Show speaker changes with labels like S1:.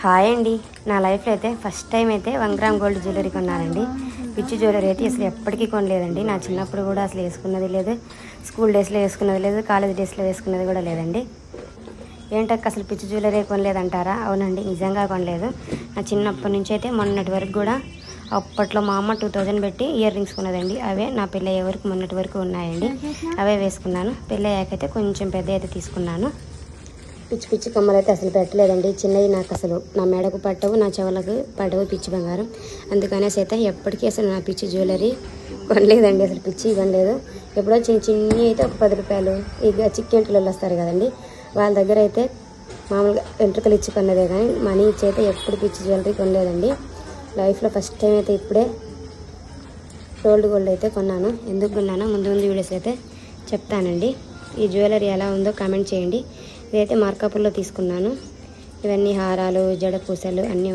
S1: Hi అండి. నా లైఫ్లో అయితే ఫస్ట్ టైం అయితే 1 గ్రామ్ గోల్డ్ జ్యువెలరీ కొన్నానండి. పిచ్చి జ్యువెలరీ అయితే అసలు ఎప్పటికీ కొనలేదండి. నా చిన్నప్పుడు కూడా అసలు వేసుకున్నది లేదు, స్కూల్ డేస్లో వేసుకున్నది లేదు, కాలేజ్ డేస్లో వేసుకున్నది కూడా లేదండి. ఏంటక్క అసలు పిచ్చి జ్యువెలరీ కొనలేదంటారా? అవునండి, నిజంగా కొనలేదు. నా చిన్నప్పటి నుంచి అయితే మొన్నటి వరకు కూడా అప్పట్లో మా అమ్మ 2000 పెట్టి ఇయర్ రింగ్స్ కొన్నదండి. అవే నా పెళ్ళి అయ్యే వరకు మొన్నటి వరకు ఉన్నాయండి. అవే వేసుకున్నాను. పెళ్ళి అయ్యాకైతే కొంచెం పెద్ద అయితే తీసుకున్నాను. పిచ్చి పిచ్చి కమ్మలు అయితే అసలు పెట్టలేదండి. చిన్నవి నాకు అసలు నా మెడకు పట్టవు, నా చెవులకు పడవు పిచ్చి బంగారం. అందుకనేసి అయితే ఎప్పటికీ అసలు నా పిచ్చి జ్యువెలరీ కొనలేదండి. అసలు పిచ్చి కొనలేదు. ఎప్పుడో చిన్ని అయితే ఒక 10 రూపాయలు ఇక చిక్కేంట్లు వస్తారు కదండి, వాళ్ళ దగ్గర అయితే మామూలుగా వెంట్రుకలు ఇచ్చి కొన్నదే కానీ మనీ ఇచ్చి అయితే ఎప్పుడు పిచ్చి జ్యువెలరీ కొనలేదండి. లైఫ్లో ఫస్ట్ టైం అయితే ఇప్పుడే రోల్డ్ గోల్డ్ అయితే కొన్నాను. ఎందుకు కొన్నానో ముందు వీడియోస్ అయితే చెప్తానండి. ఈ జ్యువెలరీ ఎలా ఉందో కామెంట్ చేయండి. ఇదైతే మార్కాపుల్లో తీసుకున్నాను. ఇవన్నీ హారాలు, జడ పూసలు అన్నీ